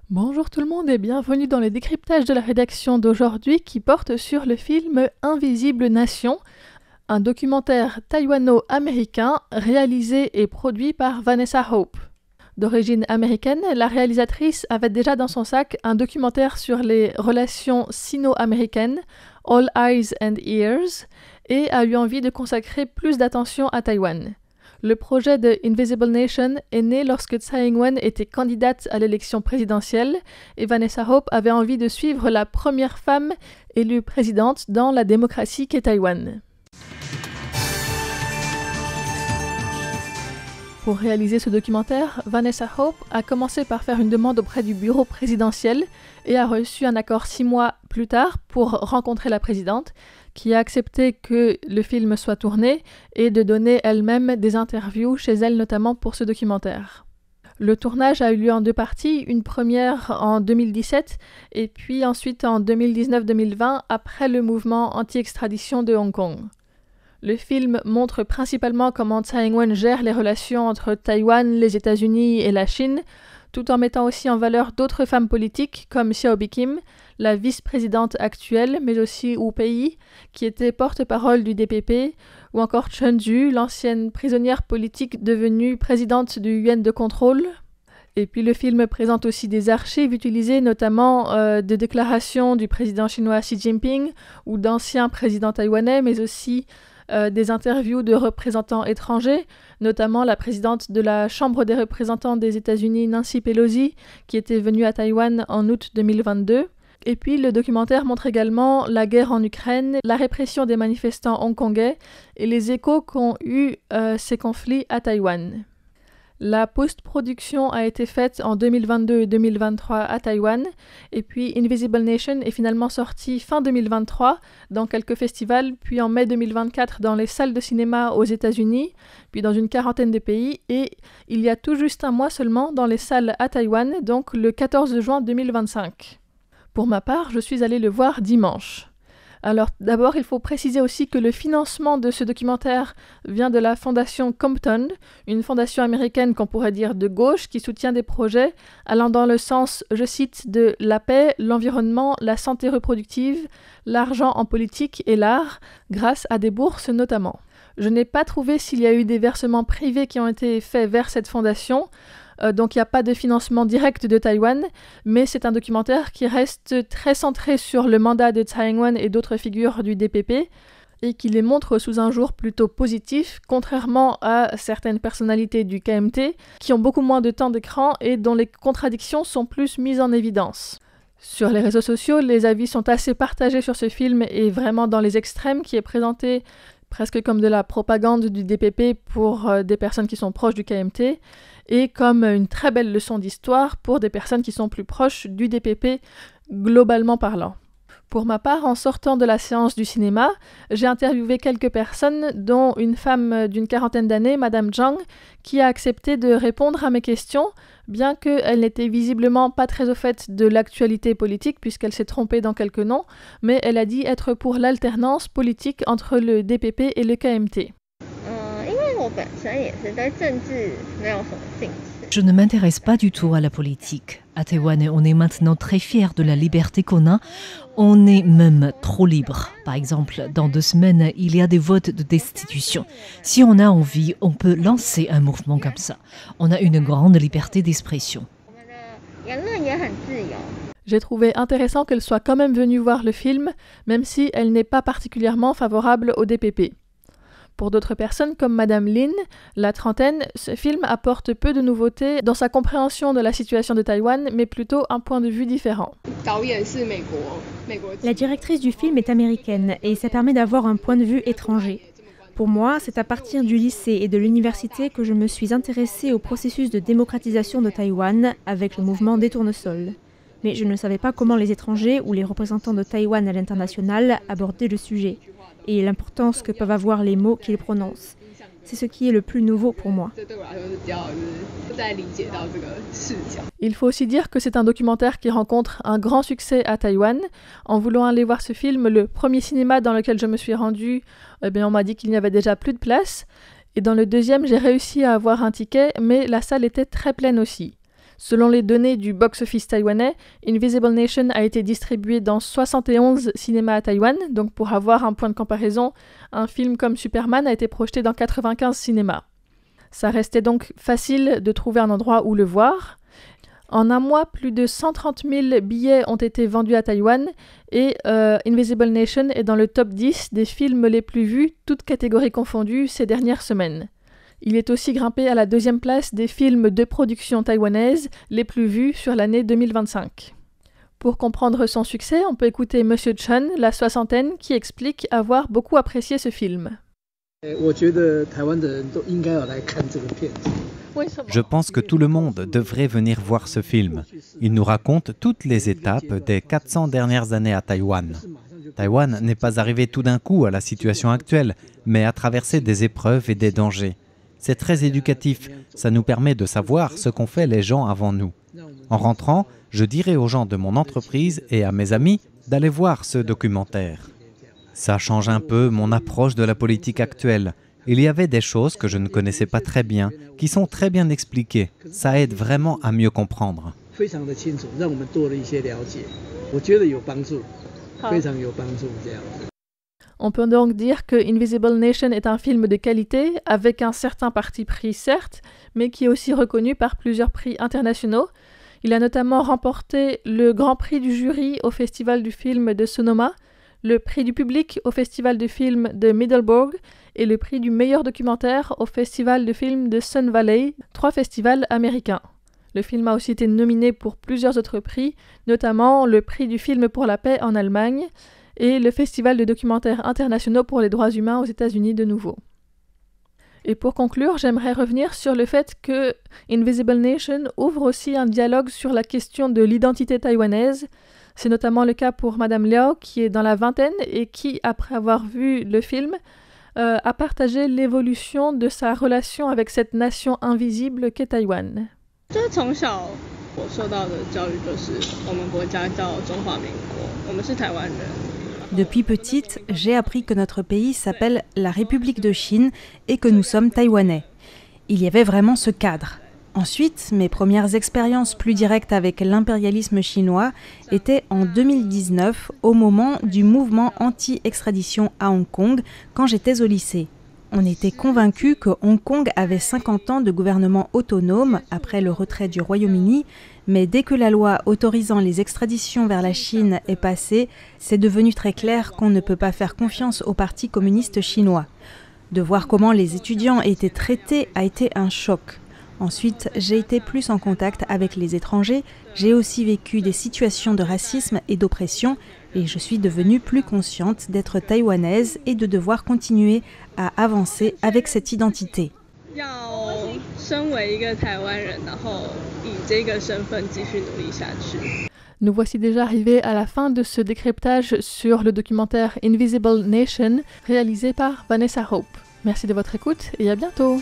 Bonjour tout le monde et bienvenue dans le décryptage de la rédaction d'aujourd'hui qui porte sur le film Invisible Nation, un documentaire taïwano-américain réalisé et produit par Vanessa Hope. D'origine américaine, la réalisatrice avait déjà dans son sac un documentaire sur les relations sino-américaines, All Eyes and Ears, et a eu envie de consacrer plus d'attention à Taïwan. Le projet de Invisible Nation est né lorsque Tsai Ing-wen était candidate à l'élection présidentielle et Vanessa Hope avait envie de suivre la première femme élue présidente dans la démocratie qu'est Taïwan. Pour réaliser ce documentaire, Vanessa Hope a commencé par faire une demande auprès du bureau présidentiel et a reçu un accord 6 mois plus tard pour rencontrer la présidente, qui a accepté que le film soit tourné et de donner elle-même des interviews chez elle notamment pour ce documentaire. Le tournage a eu lieu en 2 parties, une première en 2017 et puis ensuite en 2019-2020 après le mouvement anti-extradition de Hong Kong. Le film montre principalement comment Tsai Ing-wen gère les relations entre Taïwan, les États-Unis et la Chine, tout en mettant aussi en valeur d'autres femmes politiques comme Hsiao Bi-khim, la vice-présidente actuelle, mais aussi Wu Pei, qui était porte-parole du DPP, ou encore Chen Zhu, l'ancienne prisonnière politique devenue présidente du Yuan de contrôle. Et puis le film présente aussi des archives utilisées, notamment de déclarations du président chinois Xi Jinping ou d'anciens présidents taïwanais, mais aussi des interviews de représentants étrangers, notamment la présidente de la Chambre des représentants des États-Unis, Nancy Pelosi, qui était venue à Taïwan en août 2022. Et puis le documentaire montre également la guerre en Ukraine, la répression des manifestants hongkongais et les échos qu'ont eu ces conflits à Taïwan. La post-production a été faite en 2022 et 2023 à Taïwan, et puis Invisible Nation est finalement sorti fin 2023 dans quelques festivals, puis en mai 2024 dans les salles de cinéma aux États-Unis, puis dans une quarantaine de pays, et il y a tout juste un mois seulement dans les salles à Taïwan, donc le 14 juin 2025. Pour ma part, je suis allée le voir dimanche. Alors d'abord, il faut préciser aussi que le financement de ce documentaire vient de la fondation Compton, une fondation américaine qu'on pourrait dire de gauche qui soutient des projets allant dans le sens, je cite, de la paix, l'environnement, la santé reproductive, l'argent en politique et l'art, grâce à des bourses notamment. Je n'ai pas trouvé s'il y a eu des versements privés qui ont été faits vers cette fondation, donc il n'y a pas de financement direct de Taïwan, mais c'est un documentaire qui reste très centré sur le mandat de Tsai Ing-wen et d'autres figures du DPP, et qui les montre sous un jour plutôt positif, contrairement à certaines personnalités du KMT, qui ont beaucoup moins de temps d'écran et dont les contradictions sont plus mises en évidence. Sur les réseaux sociaux, les avis sont assez partagés sur ce film et vraiment dans les extrêmes, qui est présenté presque comme de la propagande du DPP pour des personnes qui sont proches du KMT, et comme une très belle leçon d'histoire pour des personnes qui sont plus proches du DPP, globalement parlant. Pour ma part, en sortant de la séance du cinéma, j'ai interviewé quelques personnes, dont une femme d'une quarantaine d'années, Madame Zhang, qui a accepté de répondre à mes questions, bien qu'elle n'était visiblement pas très au fait de l'actualité politique, puisqu'elle s'est trompée dans quelques noms, mais elle a dit être pour l'alternance politique entre le DPP et le KMT. Je ne m'intéresse pas du tout à la politique. À Taïwan, on est maintenant très fiers de la liberté qu'on a. On est même trop libre. Par exemple, dans 2 semaines, il y a des votes de destitution. Si on a envie, on peut lancer un mouvement comme ça. On a une grande liberté d'expression. J'ai trouvé intéressant qu'elle soit quand même venue voir le film, même si elle n'est pas particulièrement favorable au DPP. Pour d'autres personnes, comme Madame Lin, la trentaine, ce film apporte peu de nouveautés dans sa compréhension de la situation de Taïwan, mais plutôt un point de vue différent. La directrice du film est américaine et ça permet d'avoir un point de vue étranger. Pour moi, c'est à partir du lycée et de l'université que je me suis intéressée au processus de démocratisation de Taïwan avec le mouvement des tournesols. Mais je ne savais pas comment les étrangers ou les représentants de Taïwan à l'international abordaient le sujet et l'importance que peuvent avoir les mots qu'ils prononcent. C'est ce qui est le plus nouveau pour moi. Il faut aussi dire que c'est un documentaire qui rencontre un grand succès à Taïwan. En voulant aller voir ce film, le premier cinéma dans lequel je me suis rendue, on m'a dit qu'il n'y avait déjà plus de place. Et dans le deuxième, j'ai réussi à avoir un ticket, mais la salle était très pleine aussi. Selon les données du box-office taïwanais, Invisible Nation a été distribué dans 71 cinémas à Taïwan. Donc pour avoir un point de comparaison, un film comme Superman a été projeté dans 95 cinémas. Ça restait donc facile de trouver un endroit où le voir. En un mois, plus de 130 000 billets ont été vendus à Taïwan et Invisible Nation est dans le top 10 des films les plus vus, toutes catégories confondues, ces dernières semaines. Il est aussi grimpé à la 2e place des films de production taïwanaise les plus vus sur l'année 2025. Pour comprendre son succès, on peut écouter Monsieur Chen, la soixantaine, qui explique avoir beaucoup apprécié ce film. Je pense que tout le monde devrait venir voir ce film. Il nous raconte toutes les étapes des 400 dernières années à Taïwan. Taïwan n'est pas arrivé tout d'un coup à la situation actuelle, mais a traversé des épreuves et des dangers. C'est très éducatif, ça nous permet de savoir ce qu'ont fait les gens avant nous. En rentrant, je dirai aux gens de mon entreprise et à mes amis d'aller voir ce documentaire. Ça change un peu mon approche de la politique actuelle. Il y avait des choses que je ne connaissais pas très bien, qui sont très bien expliquées. Ça aide vraiment à mieux comprendre. On peut donc dire que Invisible Nation est un film de qualité, avec un certain parti pris certes, mais qui est aussi reconnu par plusieurs prix internationaux. Il a notamment remporté le Grand Prix du jury au Festival du film de Sonoma, le prix du public au Festival de film de Middelburg et le prix du meilleur documentaire au Festival de film de Sun Valley, 3 festivals américains. Le film a aussi été nominé pour plusieurs autres prix, notamment le prix du film pour la paix en Allemagne et le Festival de documentaires internationaux pour les droits humains aux États-Unis de nouveau. Et pour conclure, j'aimerais revenir sur le fait que Invisible Nation ouvre aussi un dialogue sur la question de l'identité taïwanaise. C'est notamment le cas pour Madame Liao, qui est dans la vingtaine et qui, après avoir vu le film, a partagé l'évolution de sa relation avec cette nation invisible qu'est Taïwan. Depuis petite, j'ai appris que notre pays s'appelle la République de Chine et que nous sommes taïwanais. Il y avait vraiment ce cadre. Ensuite, mes premières expériences plus directes avec l'impérialisme chinois étaient en 2019, au moment du mouvement anti-extradition à Hong Kong, quand j'étais au lycée. On était convaincus que Hong Kong avait 50 ans de gouvernement autonome après le retrait du Royaume-Uni, mais dès que la loi autorisant les extraditions vers la Chine est passée, c'est devenu très clair qu'on ne peut pas faire confiance au Parti communiste chinois. De voir comment les étudiants étaient traités a été un choc. Ensuite, j'ai été plus en contact avec les étrangers, j'ai aussi vécu des situations de racisme et d'oppression et je suis devenue plus consciente d'être taïwanaise et de devoir continuer à avancer avec cette identité. Nous voici déjà arrivés à la fin de ce décryptage sur le documentaire Invisible Nation réalisé par Vanessa Hope. Merci de votre écoute et à bientôt!